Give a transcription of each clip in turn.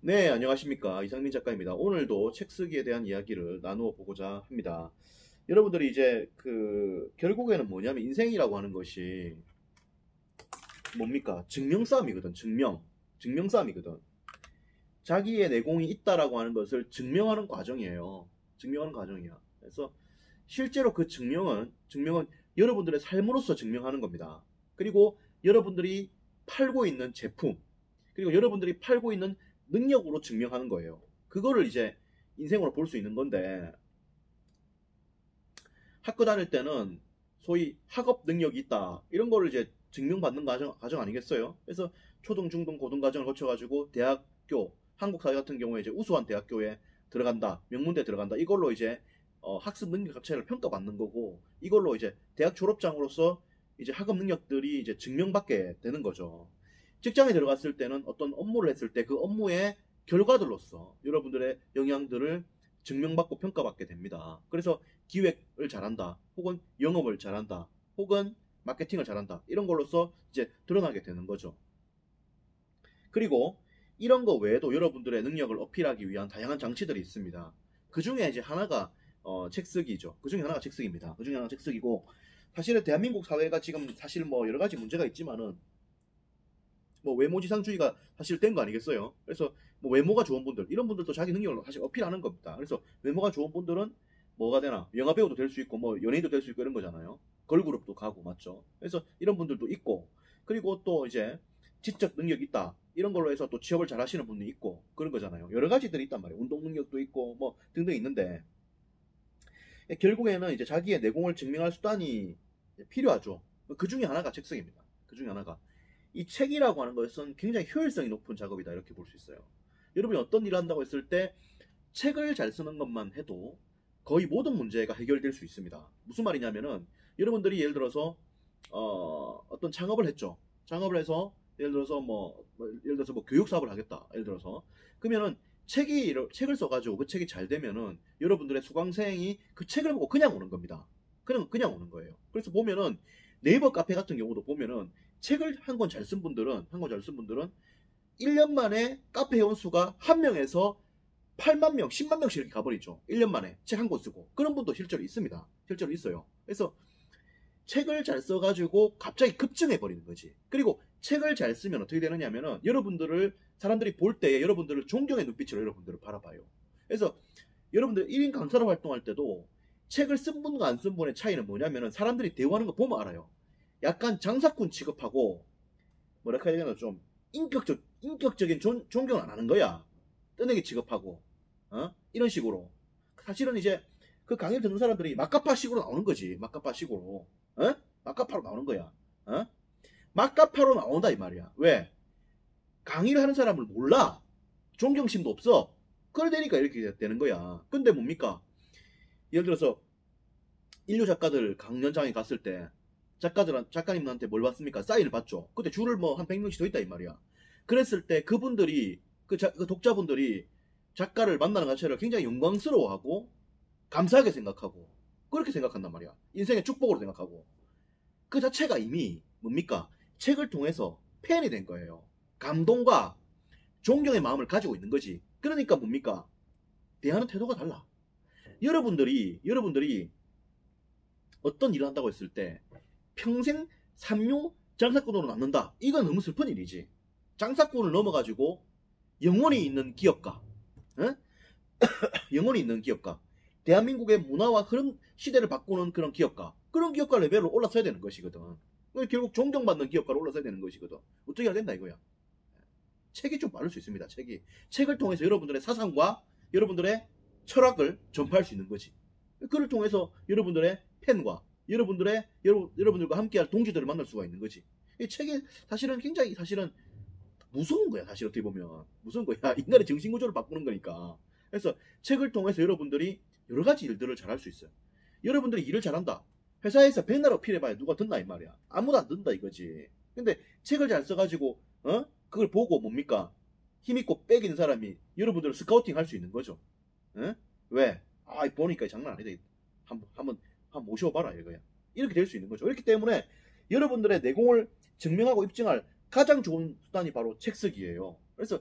네, 안녕하십니까. 이상민 작가입니다. 오늘도 책 쓰기에 대한 이야기를 나누어 보고자 합니다. 여러분들이 이제 결국에는 뭐냐면 인생이라고 하는 것이 뭡니까? 증명싸움이거든, 증명싸움이거든. 자기의 내공이 있다라고 하는 것을 증명하는 과정이에요. 증명하는 과정이야. 그래서 실제로 그 증명은 여러분들의 삶으로서 증명하는 겁니다. 그리고 여러분들이 팔고 있는 제품, 그리고 여러분들이 팔고 있는 능력으로 증명하는 거예요. 그거를 이제 인생으로 볼 수 있는 건데, 학교 다닐 때는 소위 학업 능력이 있다, 이런 거를 이제 증명받는 과정 아니겠어요? 그래서 초등, 중등, 고등 과정을 거쳐가지고 대학교, 한국 사회 같은 경우에 이제 우수한 대학교에 들어간다, 명문대 들어간다, 이걸로 이제 학습 능력 자체를 평가받는 거고, 이걸로 이제 대학 졸업장으로서 이제 학업 능력들이 이제 증명받게 되는 거죠. 직장에 들어갔을 때는 어떤 업무를 했을 때 그 업무의 결과들로서 여러분들의 영향들을 증명받고 평가받게 됩니다. 그래서 기획을 잘한다, 혹은 영업을 잘한다, 혹은 마케팅을 잘한다, 이런 걸로서 이제 드러나게 되는 거죠. 그리고 이런 거 외에도 여러분들의 능력을 어필하기 위한 다양한 장치들이 있습니다. 그 중에 이제 하나가 책쓰기죠. 그 중에 하나가 책쓰기입니다. 그 중에 하나가 책쓰기고, 사실은 대한민국 사회가 지금 사실 뭐 여러 가지 문제가 있지만은 뭐 외모지상주의가 사실 된 거 아니겠어요? 그래서 뭐 외모가 좋은 분들, 이런 분들도 자기 능력을 사실 어필하는 겁니다. 그래서 외모가 좋은 분들은 뭐가 되나, 영화 배우도 될 수 있고 뭐 연예인도 될 수 있고 이런 거잖아요. 걸그룹도 가고, 맞죠? 그래서 이런 분들도 있고, 그리고 또 이제 지적 능력이 있다, 이런 걸로 해서 또 취업을 잘 하시는 분이 있고 그런 거잖아요. 여러 가지들이 있단 말이에요. 운동 능력도 있고 뭐 등등 있는데, 결국에는 이제 자기의 내공을 증명할 수단이 필요하죠. 그 중에 하나가 책쓰기입니다. 그 중에 하나가. 이 책이라고 하는 것은 굉장히 효율성이 높은 작업이다, 이렇게 볼 수 있어요. 여러분이 어떤 일을 한다고 했을 때 책을 잘 쓰는 것만 해도 거의 모든 문제가 해결될 수 있습니다. 무슨 말이냐면은, 여러분들이 예를 들어서 어떤 창업을 했죠. 창업을 해서 예를 들어서 뭐 교육 사업을 하겠다, 예를 들어서. 그러면은 책을 써가지고 그 책이 잘 되면은 여러분들의 수강생이 그 책을 보고 그냥 오는 겁니다. 그냥 오는 거예요. 그래서 보면은 네이버 카페 같은 경우도 보면은 책을 한 권 잘 쓴 분들은 1년 만에 카페 회원 수가 한 명에서 8만 명, 10만 명씩 이렇게 가버리죠. 1년 만에 책 한 권 쓰고. 그런 분도 실제로 있습니다. 실제로 있어요. 그래서 책을 잘 써가지고 갑자기 급증해버리는 거지. 그리고 책을 잘 쓰면 어떻게 되느냐면은, 사람들이 볼 때 여러분들을 존경의 눈빛으로 여러분들을 바라봐요. 그래서 여러분들 1인 강사로 활동할 때도 책을 쓴 분과 안 쓴 분의 차이는 뭐냐면은, 사람들이 대화하는 거 보면 알아요. 약간 장사꾼 취급하고, 뭐랄까 해야 되나, 좀 인격적인 존경을 안 하는 거야. 뜨내기 취급하고, 이런 식으로. 사실은 이제 그 강의를 듣는 사람들이 막가파식으로 나오는 거지. 막가파식으로. 막가파로 나오는 거야. 막가파로 나온다, 이 말이야. 왜? 강의를 하는 사람을 몰라. 존경심도 없어. 그래 되니까 이렇게 되는 거야. 근데 뭡니까? 예를 들어서 인류 작가들 강연장에 갔을 때 작가님한테 뭘 받습니까? 사인을 받죠. 그때 줄을 뭐 한 100명씩 더 있다, 이 말이야. 그랬을 때 그분들이, 그 독자분들이 작가를 만나는 자체를 굉장히 영광스러워하고 감사하게 생각하고 그렇게 생각한단 말이야. 인생의 축복으로 생각하고. 그 자체가 이미 뭡니까? 책을 통해서 팬이 된 거예요. 감동과 존경의 마음을 가지고 있는 거지. 그러니까 뭡니까? 대하는 태도가 달라. 여러분들이 어떤 일을 한다고 했을 때 평생 삼류 장사꾼으로 남는다, 이건 너무 슬픈 일이지. 장사꾼을 넘어가지고 영혼이 있는 기업가, 어? 영혼이 있는 기업가, 대한민국의 문화와 흐름 시대를 바꾸는 그런 기업가 레벨로 올라서야 되는 것이거든. 결국 존경받는 기업가로 올라서야 되는 것이거든. 어떻게 해야 된다, 이거야. 책이 좀 많을 수 있습니다. 책을 통해서 여러분들의 사상과 여러분들의 철학을 전파할 수 있는 거지. 그를 통해서 여러분들의 팬과 여러분들과 함께할 동지들을 만날 수가 있는 거지. 이 책이 사실은 굉장히, 무서운 거야. 사실 어떻게 보면 무서운 거야. 인간의 정신 구조를 바꾸는 거니까. 그래서 책을 통해서 여러분들이 여러 가지 일들을 잘할 수 있어요. 여러분들이 일을 잘한다, 회사에서 백날 어필해봐야 누가 듣나, 이 말이야. 아무도 안 듣는다, 이거지. 근데 책을 잘 써가지고 그걸 보고 뭡니까? 힘있고 빽 있는 사람이 여러분들을 스카우팅 할 수 있는 거죠. 어? 왜? 보니까 장난 아니다. 한번 모셔봐라, 이거야. 이렇게 될 수 있는 거죠. 그렇기 때문에 여러분들의 내공을 증명하고 입증할 가장 좋은 수단이 바로 책 쓰기예요. 그래서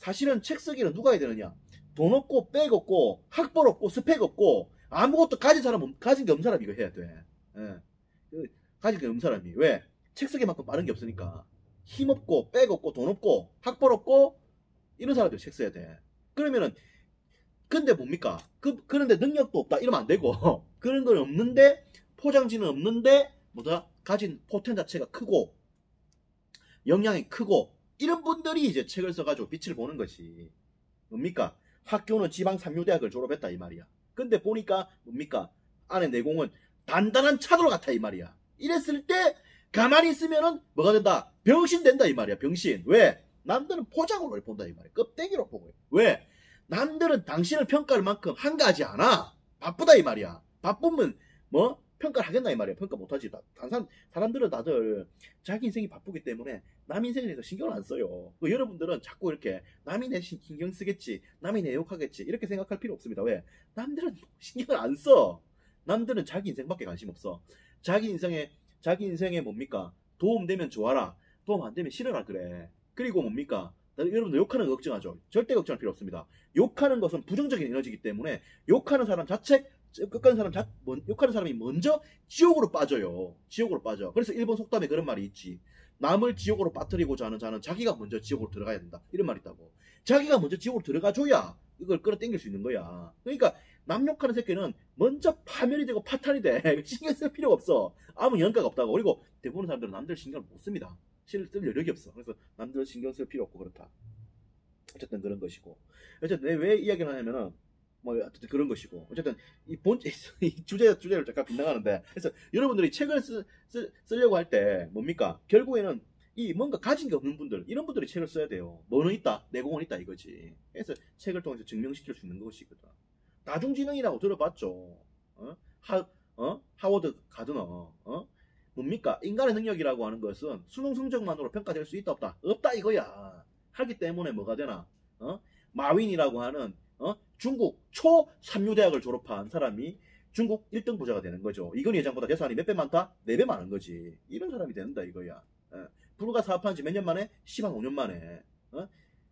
사실은 책 쓰기는 누가 해야 되느냐? 돈 없고 백 없고 학벌 없고 스펙 없고 아무것도 가진 게 없는 사람이 이거 해야 돼. 예. 가진 게 없는 사람이. 왜? 책 쓰기만큼 빠른 게 없으니까. 힘 없고 백 없고 돈 없고 학벌 없고 이런 사람들이 책 써야 돼. 그러면은 근데 뭡니까? 그런데 능력도 없다 이러면 안 되고 그런 건 없는데 포장지는 없는데 뭐다? 가진 포텐 자체가 크고 역량이 크고 이런 분들이 이제 책을 써가지고 빛을 보는 것이 뭡니까? 학교는 지방 삼류대학을 졸업했다 이 말이야. 근데 보니까 뭡니까? 안에 내공은 단단한 차돌 같아 이 말이야. 이랬을 때 가만히 있으면은 뭐가 된다? 병신 된다 이 말이야. 병신. 왜? 남들은 포장으로 본다 이 말이야. 껍데기로 보고. 왜? 남들은 당신을 평가할 만큼 한가하지 않아. 바쁘다 이 말이야. 바쁘면 뭐 평가를 하겠나 이 말이야. 평가 못하지. 사람들은 다들 자기 인생이 바쁘기 때문에 남 인생에 대해서 신경을 안 써요. 여러분들은 자꾸 이렇게 남이 내 신경 쓰겠지, 남이 내 욕하겠지 이렇게 생각할 필요 없습니다. 왜? 남들은 신경을 안 써. 남들은 자기 인생밖에 관심 없어. 자기 인생에 뭡니까? 도움되면 좋아라. 도움 안 되면 싫어라 그래. 그리고 뭡니까? 여러분들 욕하는 거 걱정하죠. 절대 걱정할 필요 없습니다. 욕하는 것은 부정적인 에너지이기 때문에 욕하는 사람 자체 욕하는 사람이 먼저 지옥으로 빠져요. 지옥으로 빠져. 그래서 일본 속담에 그런 말이 있지. 남을 지옥으로 빠뜨리고자 하는 자는 자기가 먼저 지옥으로 들어가야 된다. 이런 말이 있다고. 자기가 먼저 지옥으로 들어가줘야 이걸 끌어당길 수 있는 거야. 그러니까 남 욕하는 새끼는 먼저 파멸이 되고 파탄이 돼. 신경 쓸 필요가 없어. 아무 연가가 없다고. 그리고 대부분 사람들은 남들 신경을 못 씁니다. 쓸 여력이 없어. 그래서 남들 신경 쓸 필요 없고 그렇다. 어쨌든 그런 것이고. 어쨌든 왜 이야기를 하냐면은 뭐 어쨌든 그런 것이고. 어쨌든 이 주제를 잠깐 빗나가는데. 그래서 여러분들이 책을 쓰려고 할 때 뭡니까? 결국에는 이 뭔가 가진 게 없는 분들, 이런 분들이 책을 써야 돼요. 뭐는 있다, 내공은 있다 이거지. 그래서 책을 통해서 증명시킬 수 있는 것이거든. 다중지능이라고 들어봤죠. 하워드 가드너. 뭡니까? 인간의 능력이라고 하는 것은 수능 성적만으로 평가될 수 있다 없다? 없다 이거야. 하기 때문에 뭐가 되나? 마윈이라고 하는 중국 초3류대학을 졸업한 사람이 중국 1등 부자가 되는 거죠. 이건희 회장보다 재산이 몇 배 많다? 4배 많은 거지. 이런 사람이 된다 이거야. 불과 사업한 지 몇 년 만에? 15년 만에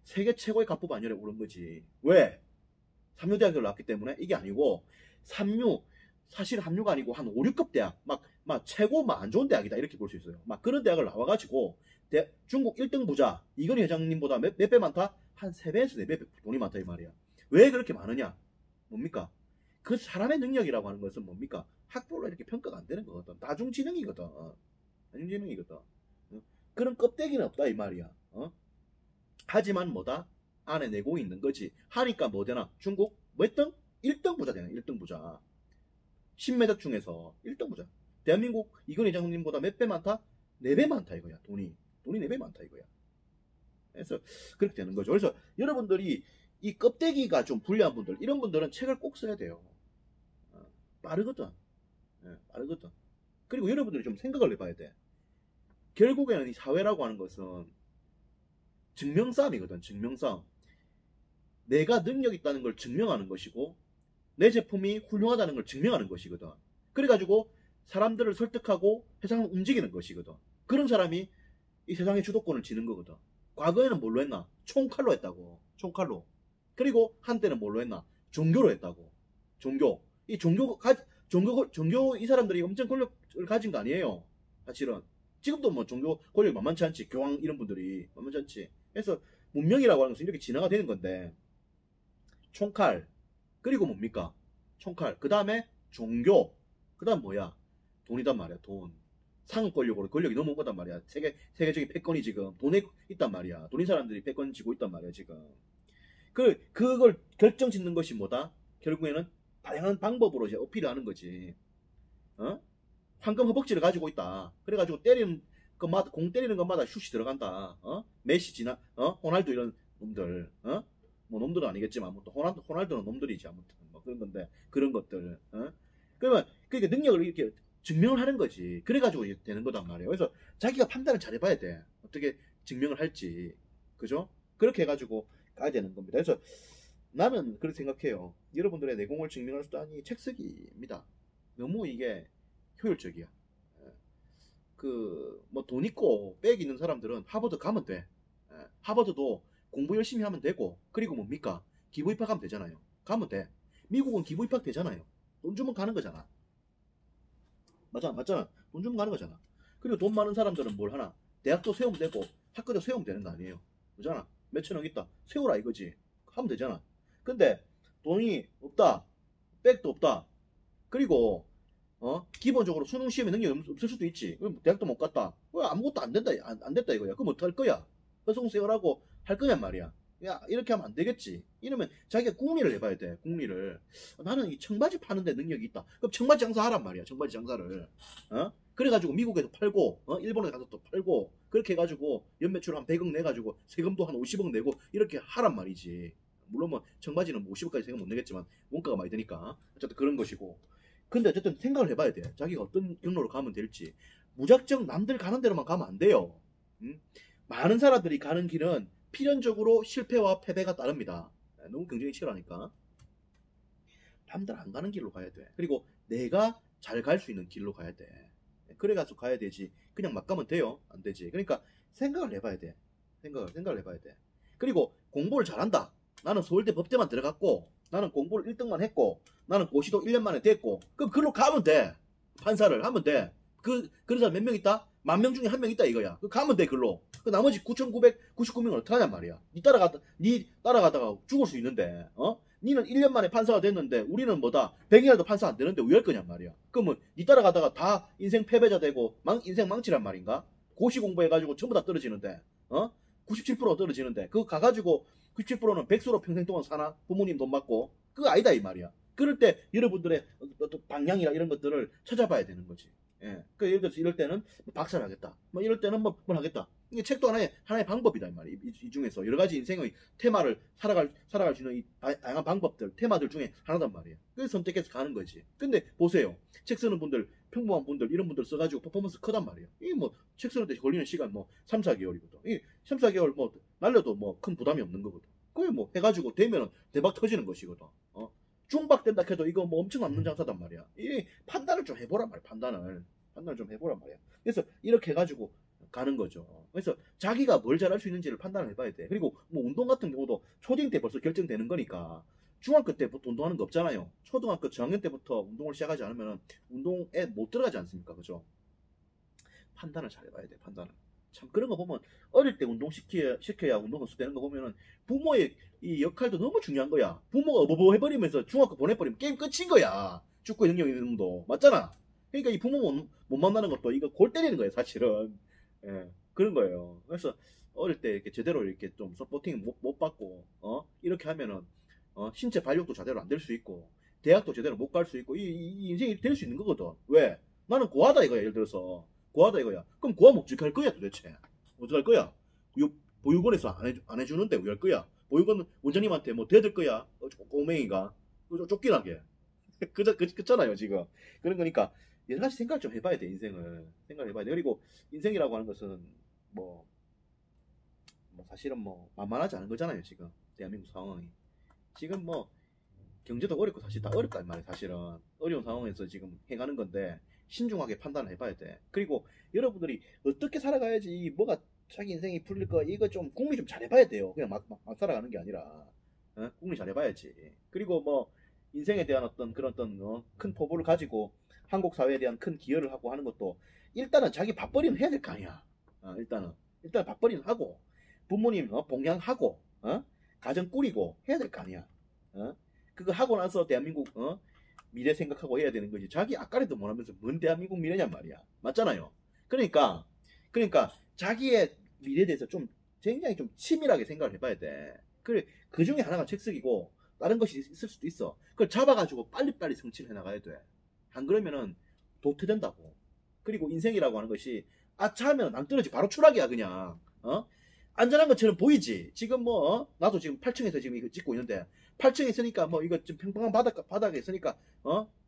세계 최고의 갑부 반열에 오른 거지. 왜? 3류대학을 나왔기 때문에? 이게 아니고 3류 사실 합류가 아니고 한 5, 6급 대학 막 최고 안 좋은 대학이다 이렇게 볼 수 있어요. 막 그런 대학을 나와가지고 중국 1등 부자 이건희 회장님보다 몇 배 많다? 한 3배에서 4배 돈이 많다 이 말이야. 왜 그렇게 많으냐? 뭡니까? 그 사람의 능력이라고 하는 것은 뭡니까? 학벌로 이렇게 평가가 안 되는 거거든. 다중지능이거든. 다중지능이거든. 그런 껍데기는 없다 이 말이야. 하지만 뭐다? 안에 내공이 있는 거지. 하니까 뭐 되나? 중국 몇 등? 1등 부자 되네. 1등 부자. 10매덕 중에서 1등 부자. 대한민국 이건희 회장님보다 몇 배 많다? 4배 많다 이거야. 돈이 4배 많다 이거야. 그래서 그렇게 되는 거죠. 그래서 여러분들이 이 껍데기가 좀 불리한 분들, 이런 분들은 책을 꼭 써야 돼요. 빠르거든. 빠르거든. 그리고 여러분들이 좀 생각을 해봐야 돼. 결국에는 이 사회라고 하는 것은 증명싸움이거든. 증명싸움. 내가 능력 있다는 걸 증명하는 것이고 내 제품이 훌륭하다는 걸 증명하는 것이거든. 그래가지고 사람들을 설득하고 세상을 움직이는 것이거든. 그런 사람이 이 세상의 주도권을 쥐는 거거든. 과거에는 뭘로 했나? 총칼로 했다고. 총칼로. 그리고 한때는 뭘로 했나? 종교로 했다고. 종교. 이 종교 이 사람들이 엄청 권력을 가진 거 아니에요. 사실은. 지금도 뭐 종교 권력 만만치 않지. 교황 이런 분들이 만만치 않지. 그래서 문명이라고 하는 것은 이렇게 진화가 되는 건데 총칼. 그리고 뭡니까? 총칼. 그 다음에 종교. 그 다음 뭐야? 돈이단 말이야. 돈. 상업 권력으로 권력이 넘어온 거단 말이야. 세계적인 패권이 지금 돈에 있단 말이야. 돈인 사람들이 패권 쥐고 있단 말이야 지금. 그걸 결정 짓는 것이 뭐다? 결국에는 다양한 방법으로 이제 어필을 하는 거지. 황금 허벅지를 가지고 있다. 그래가지고 공 때리는 것마다 슛이 들어간다. 메시 호날두 이런 놈들. 뭐 놈들은 아니겠지만 아무튼 호날두는 놈들이지 아무튼 뭐 그런 건데 그런 것들. 그러면 그러니까 능력을 이렇게 증명을 하는 거지. 그래가지고 되는 거단 말이에요. 그래서 자기가 판단을 잘 해봐야 돼. 어떻게 증명을 할지. 그죠? 그렇게 해가지고 가야 되는 겁니다. 그래서 나는 그렇게 생각해요. 여러분들의 내공을 증명할 수단이 책쓰기입니다. 너무 이게 효율적이야. 뭐 돈 있고 백 있는 사람들은 하버드 가면 돼. 하버드도 공부 열심히 하면 되고, 그리고 뭡니까? 기부 입학하면 되잖아요. 가면 돼. 미국은 기부 입학 되잖아요. 돈 주면 가는 거잖아. 맞잖아. 돈 주면 가는 거잖아. 그리고 돈 많은 사람들은 뭘 하나? 대학도 세우면 되고, 학교도 세우면 되는 거 아니에요. 그잖아. 몇천억 있다. 세우라 이거지. 하면 되잖아. 근데 돈이 없다. 백도 없다. 그리고 기본적으로 수능 시험에 능력이 없을 수도 있지. 그럼 대학도 못 갔다. 아무것도 안 된다. 안 됐다 이거야. 그럼 어떡할 거야? 허송세월하고 할 거냔 말이야. 야, 이렇게 하면 안 되겠지. 이러면 자기가 궁리를 해봐야 돼. 궁리를. 나는 이 청바지 파는데 능력이 있다. 그럼 청바지 장사 하란 말이야. 청바지 장사를. 그래가지고 미국에도 팔고, 일본에 가서 또 팔고, 그렇게 해가지고 연매출 한 100억 내가지고 세금도 한 50억 내고 이렇게 하란 말이지. 물론 뭐 청바지는 50억까지 세금 못 내겠지만 원가가 많이 드니까 어쨌든 그런 것이고. 근데 어쨌든 생각을 해봐야 돼. 자기가 어떤 경로로 가면 될지. 무작정 남들 가는 대로만 가면 안 돼요. 많은 사람들이 가는 길은 필연적으로 실패와 패배가 따릅니다. 너무 경쟁이 치열하니까. 남들 안 가는 길로 가야 돼. 그리고 내가 잘 갈 수 있는 길로 가야 돼. 그래가지고 가야 되지. 그냥 막 가면 돼요? 안 되지. 그러니까 생각을 해봐야 돼. 생각을 해봐야 돼. 그리고 공부를 잘한다. 나는 서울대 법대만 들어갔고, 나는 공부를 1등만 했고, 나는 고시도 1년 만에 됐고, 그럼 그걸로 가면 돼. 판사를 하면 돼. 그런 사람 몇 명 있다? 10,000명 중에 1명 있다 이거야. 그 가면 돼, 글로. 그 나머지 9,999명은 어떡하냔 말이야. 니 따라가다가 죽을 수 있는데, 니는 1년 만에 판사가 됐는데, 우리는 뭐다, 100이라도 판사 안 되는데 왜 할 거냔 말이야. 그러면 니 따라가다가 다 인생 패배자 되고, 인생 망치란 말인가? 고시 공부해가지고 전부 다 떨어지는데, 97%가 떨어지는데, 그거 가가지고 97%는 백수로 평생 동안 사나? 부모님 돈 받고. 그거 아니다, 이 말이야. 그럴 때 여러분들의 방향이나 이런 것들을 찾아봐야 되는 거지. 예. 그 예를 들어서 이럴 때는 박사를 하겠다. 뭐 이럴 때는 뭘 하겠다. 이게 책도 하나의 방법이다, 이 말이야. 이 중에서 여러 가지 인생의 테마를 살아갈 수 있는 이 다양한 방법들, 테마들 중에 하나단 말이야. 그래서 선택해서 가는 거지. 근데 보세요. 책 쓰는 분들, 평범한 분들, 이런 분들 써가지고 퍼포먼스 크단 말이야. 이 뭐, 책 쓰는데 걸리는 시간 뭐, 3, 4개월이거든. 이 3, 4개월 뭐, 날려도 뭐, 큰 부담이 없는 거거든. 그게 뭐, 해가지고 되면은 대박 터지는 것이거든. 중박된다 해도 이거 뭐 엄청 남는 장사단 말이야. 이 판단을 좀 해보란 말이야. 판단을 좀 해보란 말이야. 그래서 이렇게 해가지고 가는 거죠. 그래서 자기가 뭘 잘할 수 있는지를 판단을 해봐야 돼. 그리고 뭐 운동 같은 경우도 초딩 때 벌써 결정되는 거니까 중학교 때부터 운동하는 거 없잖아요. 초등학교 저학년 때부터 운동을 시작하지 않으면 운동에 못 들어가지 않습니까? 그죠? 판단을 잘 해봐야 돼. 판단을. 참 그런 거 보면 어릴 때 운동 시켜야 운동 선수 되는 거 보면은 부모의 이 역할도 너무 중요한 거야. 부모가 어버버 해버리면서 중학교 보내버리면 게임 끝인 거야. 축구 능력 있는 놈도 맞잖아. 그러니까 이 부모 못 만나는 것도 이거 골 때리는 거예요, 사실은. 예, 그런 거예요. 그래서 어릴 때 이렇게 제대로 이렇게 좀 서포팅 못 받고 이렇게 하면은 신체 발육도 제대로 안 될 수 있고 대학도 제대로 못 갈 수 있고 이 인생이 될 수 있는 거거든. 왜? 나는 고하다 이거야. 예를 들어서 고하다 이거야. 그럼 고하면 어떻게 할 거야 도대체? 어떻게 할 거야? 보육원에서 안 해주는데 왜 할 거야? 보육원 원장님한테 뭐 대들 거야? 꼬맹이가 쫓기나게. 그렇잖아요 지금. 그런 거니까 여러 가지 생각을 좀 해봐야 돼. 인생을 생각을 해봐야 돼. 그리고 인생이라고 하는 것은 뭐 사실은 뭐 만만하지 않은 거잖아요 지금 대한민국 상황이. 지금 뭐 경제도 어렵고 사실 다 어렵단 말이에요. 사실은 어려운 상황에서 지금 해가는 건데 신중하게 판단을 해봐야 돼. 그리고 여러분들이 어떻게 살아가야지 뭐가 자기 인생이 풀릴 거 이거 좀 궁리 좀 잘해봐야 돼요. 그냥 막 살아가는 게 아니라 궁리 잘해봐야지. 그리고 뭐 인생에 대한 어떤 그런 큰 포부를 가지고 한국 사회에 대한 큰 기여를 하고 하는 것도 일단은 자기 밥벌이는 해야 될 거 아니야. 일단 밥벌이는 하고 부모님 봉양하고 가정 꾸리고 해야 될 거 아니야. 그거 하고 나서 대한민국 미래 생각하고 해야 되는 거지. 자기 앞가림도 못하면서 뭔 대한민국 미래냔 말이야. 맞잖아요. 그러니까 자기의 미래에 대해서 좀 굉장히 좀 치밀하게 생각을 해봐야 돼. 그래 그 중에 하나가 책쓰기고 다른 것이 있을 수도 있어. 그걸 잡아가지고 빨리빨리 성취를 해나가야 돼. 안 그러면은 도태된다고. 그리고 인생이라고 하는 것이 아차 하면 낭떠러지 바로 추락이야 그냥. 안전한 것처럼 보이지. 지금 뭐 나도 지금 8층에서 지금 이거 찍고 있는데 8층에 있으니까 뭐 이거 좀 평평한 바닥에 있으니까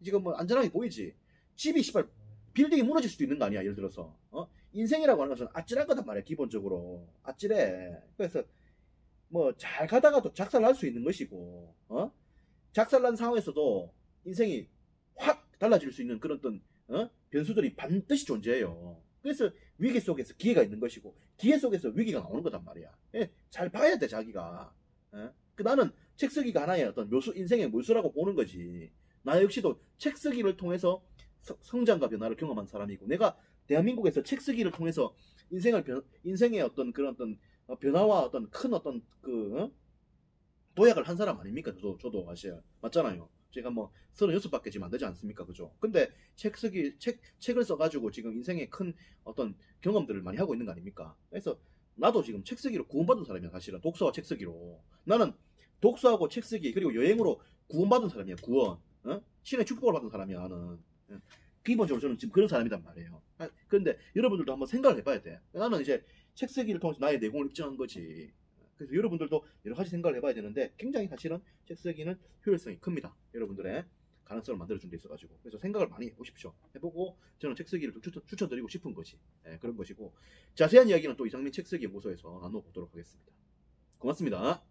지금 뭐 안전하게 보이지. 집이 씨발 빌딩이 무너질 수도 있는 거 아니야. 예를 들어서 인생이라고 하는 것은 아찔한 거단 말이야. 기본적으로 아찔해. 그래서 뭐 잘 가다가도 작살날 수 있는 것이고 작살난 상황에서도 인생이 확 달라질 수 있는 그런 어떤 변수들이 반드시 존재해요. 그래서 위기 속에서 기회가 있는 것이고 기회 속에서 위기가 나오는 거단 말이야. 예, 잘 봐야 돼 자기가. 예? 나는 책 쓰기가 하나의 어떤 묘수, 인생의 묘수라고 보는 거지. 나 역시도 책 쓰기를 통해서 성장과 변화를 경험한 사람이고, 내가 대한민국에서 책 쓰기를 통해서 인생의 어떤 그런 어떤 변화와 어떤 큰 어떤 도약을 한 사람 아닙니까? 저도 사실 맞잖아요. 제가 뭐 36밖에 지금 안 되지 않습니까? 그죠? 근데 책을 써가지고 지금 인생에 큰 어떤 경험들을 많이 하고 있는 거 아닙니까? 그래서 나도 지금 책 쓰기로 구원받은 사람이야, 사실은. 독서와 책 쓰기로. 나는 독서하고 책 쓰기, 그리고 여행으로 구원받은 사람이야, 구원. 신의 축복을 받은 사람이야, 나는. 기본적으로 저는 지금 그런 사람이란 말이에요. 그런데 여러분들도 한번 생각을 해봐야 돼. 나는 이제 책 쓰기를 통해서 나의 내공을 입증한 거지. 그래서 여러분들도 여러 가지 생각을 해봐야 되는데, 굉장히 사실은 책 쓰기는 효율성이 큽니다. 여러분들의 가능성을 만들어준 데 있어가지고. 그래서 생각을 많이 해보십시오. 해보고 저는 책 쓰기를 좀 추천드리고 싶은 거지. 그런 것이고, 자세한 이야기는 또 이상민 책 쓰기 연구소에서 나눠보도록 하겠습니다. 고맙습니다.